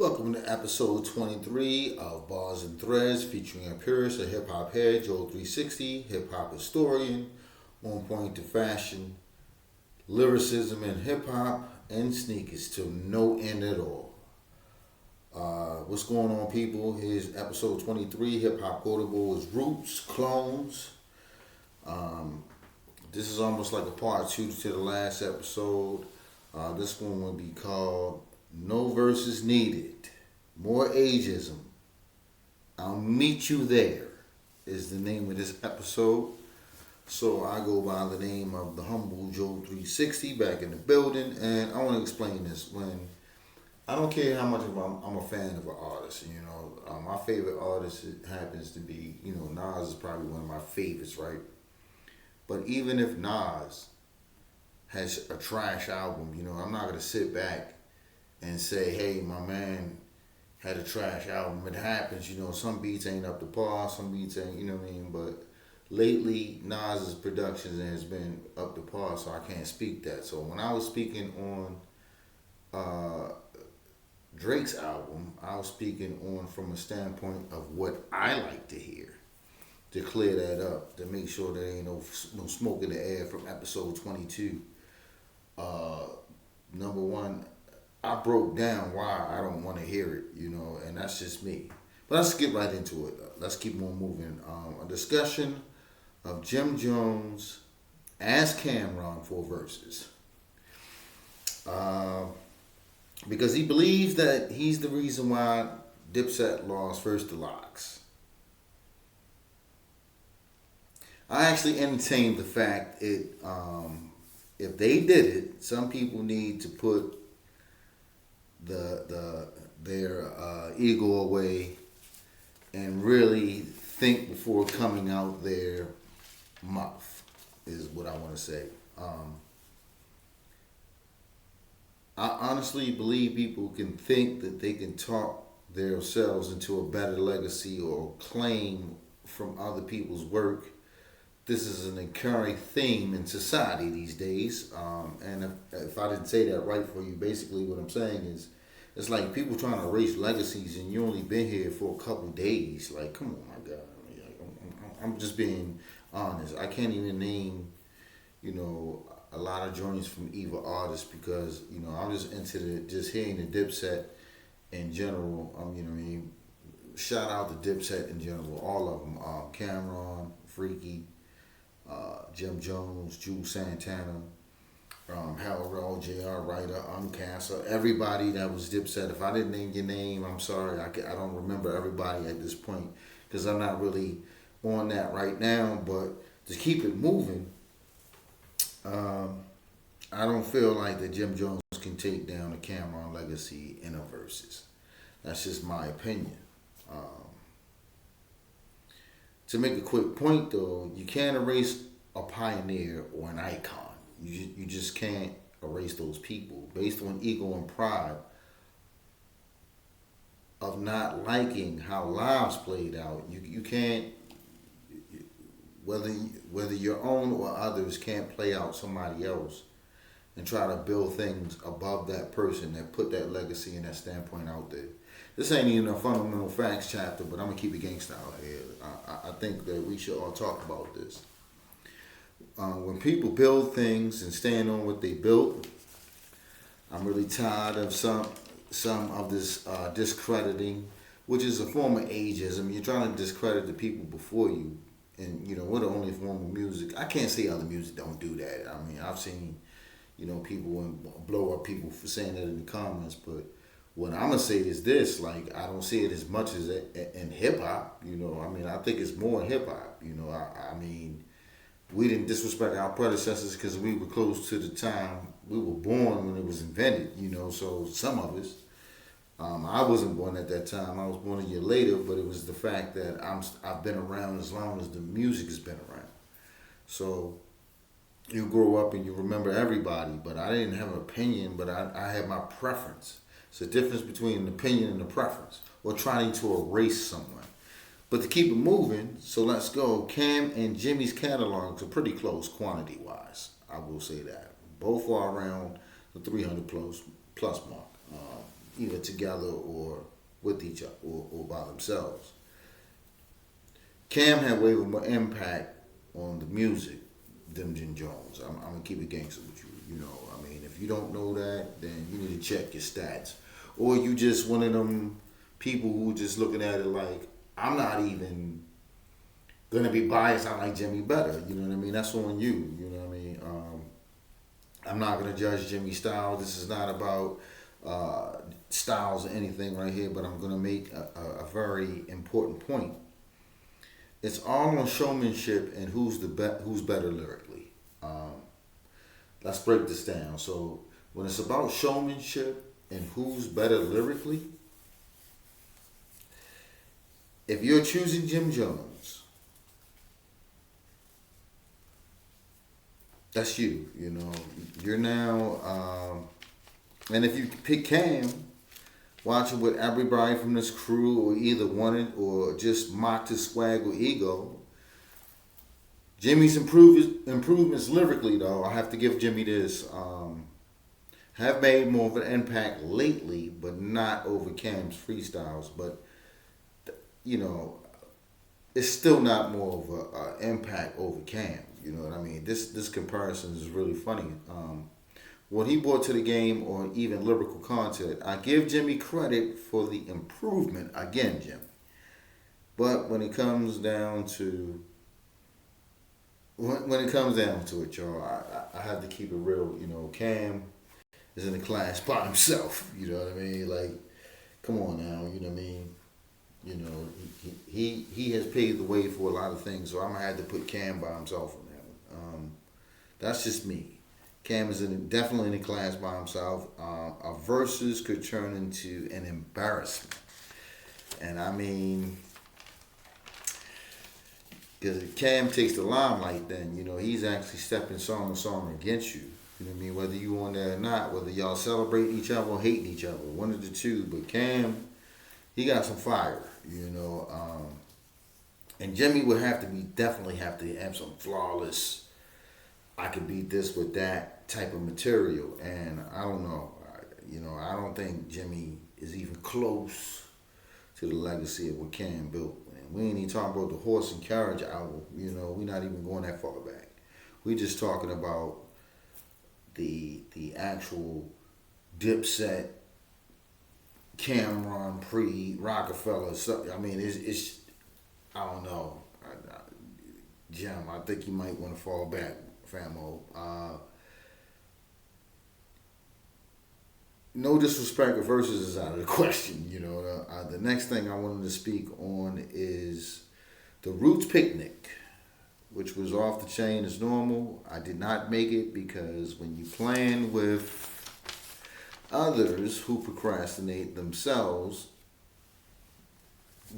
Welcome to episode 23 of Bars and Threads featuring a purist, a hip hop head, Jhob 360, hip hop historian, on point to fashion, lyricism in hip hop, and sneakers to no end at all. What's going on, people? Here's episode 23. Hip hop quotable is Roots, Clones. This is almost like a part two to the last episode. This one will be called No Verses Needed. More Ageism. I'll meet you there is the name of this episode. So I go by the name of the humble Jhob 360 back in the building, and I want to explain this. When I don't care how much I'm a fan of an artist, my favorite artist happens to be, Nas is probably one of my favorites, right? But even if Nas has a trash album, I'm not gonna sit back and say, hey, my man had a trash album. It happens, some beats ain't up to par, some beats ain't, what I mean? But lately, Nas's productions has been up to par, so I can't speak that. So when I was speaking on Drake's album, I was speaking on from a standpoint of what I like to hear, to clear that up, to make sure there ain't no smoke in the air from episode 22. Number one, I broke down why I don't want to hear it, and that's just me. But let's get right into it. Let's keep on moving. A discussion of Jim Jones as Cameron for verses. Because he believes that he's the reason why Dipset lost First to Locks. I actually entertained the fact if they did it, some people need to put their ego away and really think before coming out their mouth, is what I want to say. I honestly believe people can think that they can talk themselves into a better legacy or claim from other people's work. This is an occurring theme in society these days. And if I didn't say that right for you, basically what I'm saying is, it's like people trying to erase legacies and you only been here for a couple days. Like, come on, my God. I'm just being honest. I can't even name, a lot of joints from either artists because, I'm just into just hearing the Dipset in general. Shout out to Dipset in general, all of them. Cameron, Freaky, Jim Jones, Jules Santana, Harold Raw, J.R. Ryder, Uncasser, everybody that was Dipset. If I didn't name your name, I'm sorry. I don't remember everybody at this point because I'm not really on that right now. But to keep it moving, I don't feel like that Jim Jones can take down the Cameron legacy in a verses. That's just my opinion. To make a quick point, though, you can't erase a pioneer or an icon. You just can't erase those people based on ego and pride of not liking how lives played out. You can't, whether your own or others, can't play out somebody else and try to build things above that person that put that legacy and that standpoint out there. This ain't even a fundamental facts chapter, but I'm going to keep it gangsta out here. I think that we should all talk about this. When people build things and stand on what they built, I'm really tired of some of this discrediting, which is a form of ageism. You're trying to discredit the people before you, and we're the only form of music. I can't say other music don't do that. I've seen people blow up people for saying that in the comments, but what I'm gonna say is this: like, I don't see it as much as in hip hop. I think it's more in hip hop. We didn't disrespect our predecessors because we were close to the time we were born when it was invented. So some of us. I wasn't born at that time. I was born a year later, but it was the fact that I've been around as long as the music has been around. So you grow up and you remember everybody, but I didn't have an opinion, but I had my preference. It's a difference between an opinion and a preference, or trying to erase someone. But to keep it moving, so let's go. Cam and Jimmy's catalogs are pretty close quantity-wise. I will say that. Both are around the 300 plus mark. either together or with each other or by themselves. Cam had way more impact on the music than Jim Jones. I'm gonna keep it gangster with you. You know, I mean, if you don't know that, then you need to check your stats, or you just one of them people who just looking at it like I'm not even gonna be biased. I like Jimmy better. You know what I mean? That's on you. You know what I mean? I'm not gonna judge Jimmy's style. This is not about styles or anything right here, but I'm gonna make a very important point. It's all on showmanship and who's better lyrically. Let's break this down. So when it's about showmanship and who's better lyrically, if you're choosing Jim Jones, that's you. You know, you're now. And if you pick Cam, watching with everybody from this crew, or either wanted or just mocked his swag or ego. Jimmy's improvements lyrically, though, I have to give Jimmy this, have made more of an impact lately, but not over Cam's freestyles. But, you know, it's still not more of an impact over Cam. You know what I mean? This comparison is really funny. What he brought to the game, or even lyrical content, I give Jimmy credit for the improvement again, Jimmy. But when it comes down to it, y'all, I have to keep it real. You know, Cam is in the class by himself. You know what I mean? Like, come on now. You know what I mean? You know, he has paved the way for a lot of things. So I'm gonna have to put Cam by himself on that one. That's just me. Cam is definitely in a class by himself. A versus could turn into an embarrassment. And I mean, because if Cam takes the limelight, then, you know, he's actually stepping song to song against you. You know what I mean? Whether you on there or not, whether y'all celebrate each other or hating each other, one of the two. But Cam, he got some fire, you know. And Jimmy would definitely have to have some flawless, I could beat this with that type of material. And I don't know. I don't think Jimmy is even close to the legacy of what Cam built. And we ain't even talking about the Horse and Carriage album. You know, we're not even going that far back. We're just talking about the actual Dipset, Cameron, pre-Rockefeller. I mean, it's I don't know. Jim, I think you might want to fall back. Famo. No disrespect, versus is out of the question. You know, the next thing I wanted to speak on is the Roots Picnic, which was off the chain as normal. I did not make it because when you plan with others who procrastinate themselves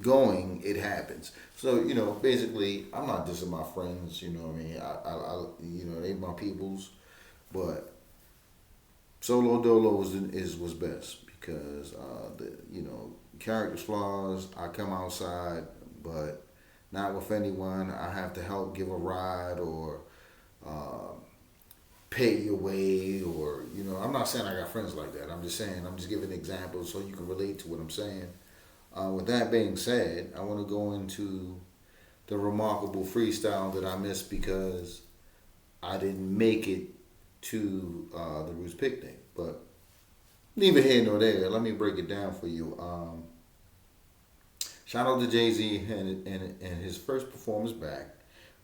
going, it happens. So, you know, basically, I'm not dissing my friends. You know what I mean? I you know, they my peoples, but solo dolo was best because you know, character flaws. I come outside, but not with anyone. I have to help give a ride or pay your way, or, you know, I'm not saying I got friends like that. I'm just saying, I'm just giving examples so you can relate to what I'm saying. With that being said, I want to go into the remarkable freestyle that I missed because I didn't make it to the Roots Picnic. But neither here nor there. Let me break it down for you. Shout out to Jay-Z and his first performance back,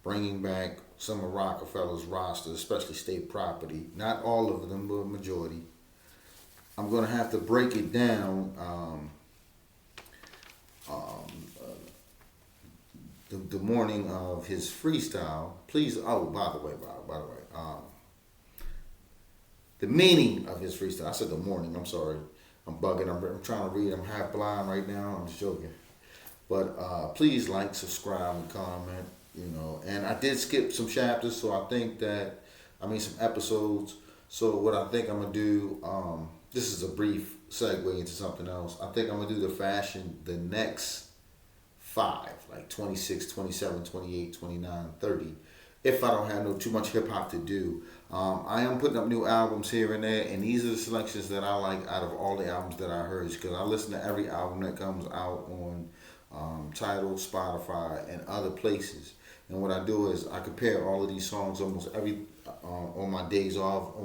bringing back some of Rockefeller's roster, especially State Property. Not all of them, but a majority. I'm going to have to break it down. The morning of his freestyle, please. Oh, by the way, the meaning of his freestyle. I said the morning. I'm sorry. I'm bugging. I'm trying to read. I'm half blind right now. I'm just joking. But please like, subscribe, and comment. You know, and I did skip some chapters, so I think that some episodes. So what I think I'm gonna do. This is a brief segue into something else. I think I'm gonna do the next 5, like 26, 27, 28, 29, 30. if I don't have no too much hip hop to do. I am putting up new albums here and there, and these are the selections that I like out of all the albums that I heard, because I listen to every album that comes out on Tidal, Spotify, and other places. And what I do is I compare all of these songs almost every on my days off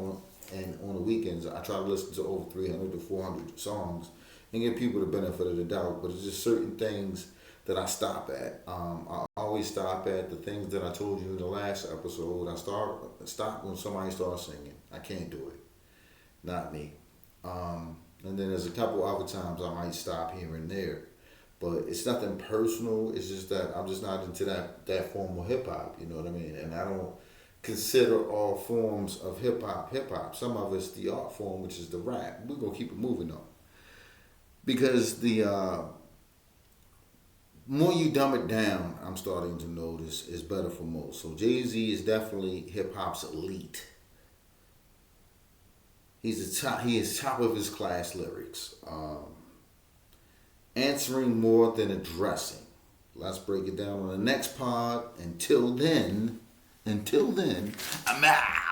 and on the weekends. I try to listen to over 300 to 400 songs and give people the benefit of the doubt. But it's just certain things that I stop at. I always stop at the things that I told you in the last episode. I stop when somebody starts singing. I can't do it. Not me. And then there's a couple other times I might stop here and there. But it's nothing personal. It's just that I'm just not into that form of hip hop. You know what I mean? And I don't consider all forms of hip hop. Some of it's the art form, which is the rap. We're gonna keep it moving on, because the more you dumb it down, I'm starting to notice, is better for most. So Jay-Z is definitely hip hop's elite. He's the top. He is top of his class lyrics. Answering more than addressing. Let's break it down on the next pod. Until then, I'm out.